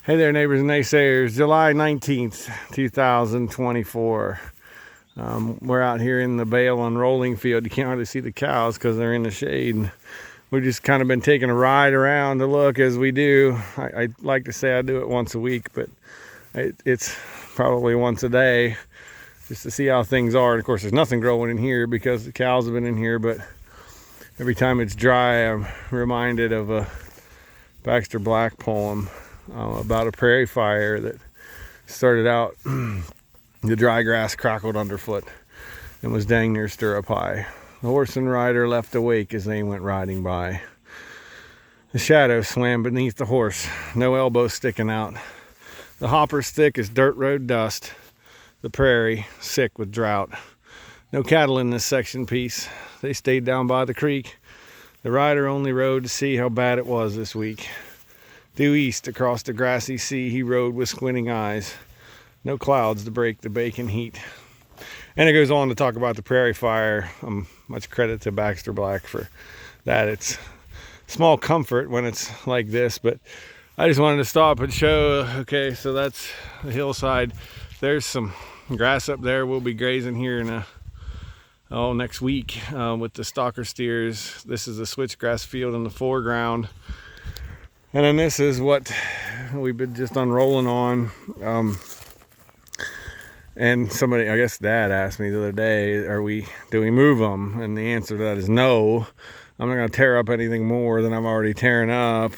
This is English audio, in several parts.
Hey there, neighbors and naysayers. July 19th, 2024. We're out here in the bale and rolling field. You can't hardly see the cows because they're in the shade. We've just kind of been taking a ride around to look as we do. I like to say I do it once a week, but it's probably once a day just to see how things are. And of course, there's nothing growing in here because the cows have been in here, but every time it's dry, I'm reminded of a Baxter Black poem about a prairie fire that started out the dry grass crackled underfoot and was dang near stirrup high. The horse and rider left awake as they went riding by. The shadow swam beneath the horse, no elbow sticking out. The hopper's thick as dirt road dust, the prairie sick with drought. No cattle in this section piece, they stayed down by the creek. The rider only rode to see how bad it was this week. Due east across the grassy sea he rode with squinting eyes. No clouds to break the baking heat. And it goes on to talk about the prairie fire. Much credit to Baxter Black for that. It's small comfort when it's like this, but I just wanted to stop and show, okay, so that's the hillside. There's some grass up there. We'll be grazing here in next week with the stalker steers. This is the switchgrass field in the foreground. And then this is what we've been just unrolling on. And somebody, I guess Dad asked me the other day, do we move them? And the answer to that is no. I'm not going to tear up anything more than I'm already tearing up.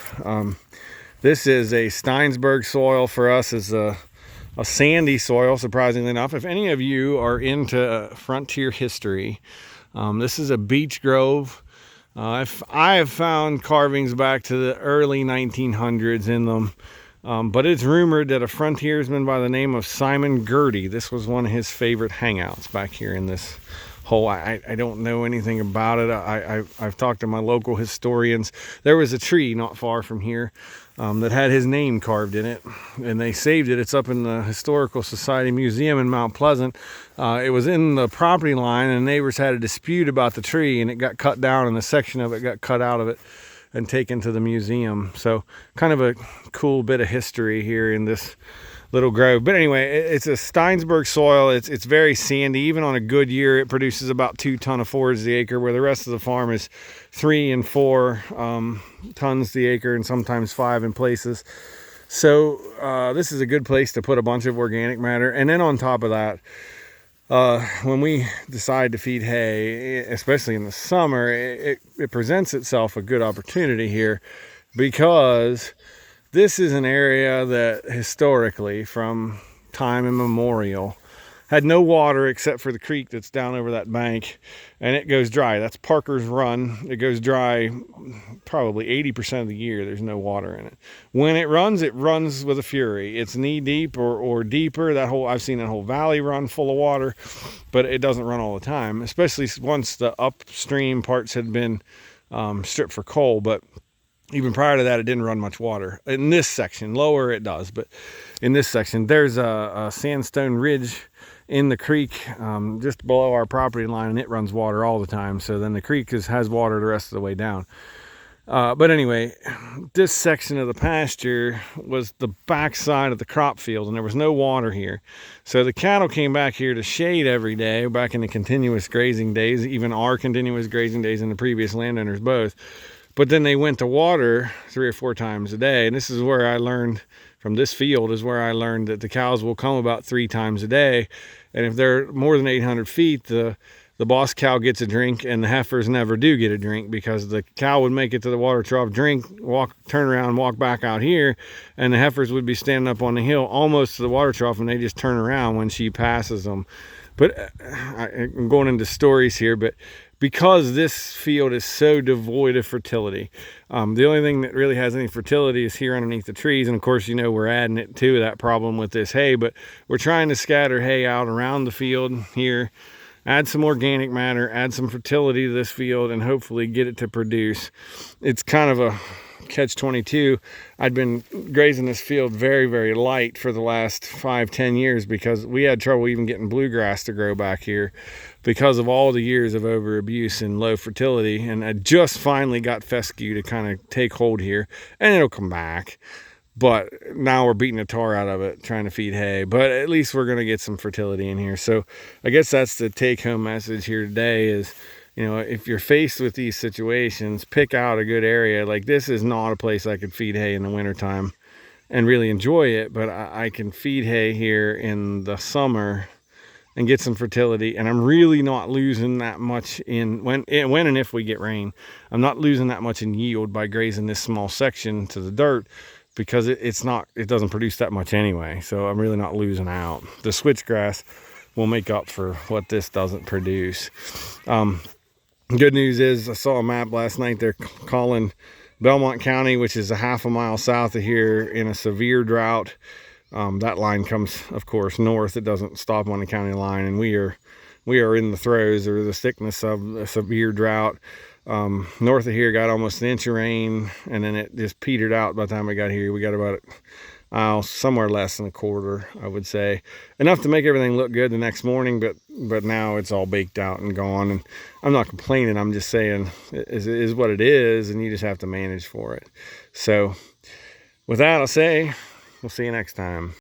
This is a Steinsberg soil. For us is a sandy soil, surprisingly enough. If any of you are into frontier history, this is a beech grove. I have found carvings back to the early 1900s in them, but it's rumored that a frontiersman by the name of Simon Girty, this was one of his favorite hangouts back here in this hole. I don't know anything about it. I've talked to my local historians. There was a tree not far from here that had his name carved in it, and they saved it. It's up in the Historical Society Museum in Mount Pleasant. It was in the property line, and neighbors had a dispute about the tree, and it got cut down, and a section of it got cut out of it and taken to the museum. So kind of a cool bit of history here in this little grove. But anyway, it's a Steinsberg soil. It's very sandy. Even on a good year, it produces about 2 tons of forage the acre, where the rest of the farm is 3 and 4 tons the acre, and sometimes 5 in places. So this is a good place to put a bunch of organic matter. And then on top of that, when we decide to feed hay, especially in the summer, it presents itself a good opportunity here, because this is an area that historically, from time immemorial, had no water except for the creek that's down over that bank, and it goes dry. That's Parker's Run. It goes dry probably 80% of the year. There's no water in it. When it runs with a fury. It's knee deep or deeper. I've seen that whole valley run full of water, but it doesn't run all the time, especially once the upstream parts had been stripped for coal. But even prior to that, it didn't run much water. In this section, lower it does, but in this section, there's a sandstone ridge in the creek just below our property line, and it runs water all the time. So then the creek has water the rest of the way down. But anyway, this section of the pasture was the backside of the crop field, and there was no water here. So the cattle came back here to shade every day, back in the continuous grazing days, even our continuous grazing days and the previous landowners both. But then they went to water 3 or 4 times a day. And this is where I learned, from this field is where I learned that the cows will come about 3 times a day. And if they're more than 800 feet, the boss cow gets a drink, and the heifers never do get a drink, because the cow would make it to the water trough, drink, turn around, walk back out here, and the heifers would be standing up on the hill almost to the water trough, and they just turn around when she passes them. But I'm going into stories here, but because this field is so devoid of fertility, the only thing that really has any fertility is here underneath the trees. And of course, we're adding it to that problem with this hay, but we're trying to scatter hay out around the field here, add some organic matter, add some fertility to this field, and hopefully get it to produce. It's kind of a catch-22. I'd been grazing this field very, very light for the last 5-10 years, because we had trouble even getting bluegrass to grow back here because of all the years of over abuse and low fertility. And I just finally got fescue to kind of take hold here, and it'll come back. but now we're beating the tar out of it trying to feed hay. But at least we're going to get some fertility in here. So I guess that's the take-home message here today is, you know, if you're faced with these situations, pick out a good area. Like, this is not a place I could feed hay in the wintertime and really enjoy it, but I can feed hay here in the summer and get some fertility, and I'm really not losing that much in when and if we get rain. I'm not losing that much in yield by grazing this small section to the dirt, because it doesn't produce that much anyway. So I'm really not losing out. The switchgrass will make up for what this doesn't produce. Good news is I saw a map last night. They're calling Belmont County, which is a half a mile south of here, in a severe drought. That line comes, of course, north. It doesn't stop on the county line, and we are in the throes or the thickness of a severe drought. North of here got almost an inch of rain, and then it just petered out by the time we got here. We got about somewhere less than a quarter, I would say. Enough to make everything look good the next morning, but now it's all baked out and gone. And I'm not complaining. I'm just saying it is what it is, and you just have to manage for it. So with that, I'll say we'll see you next time.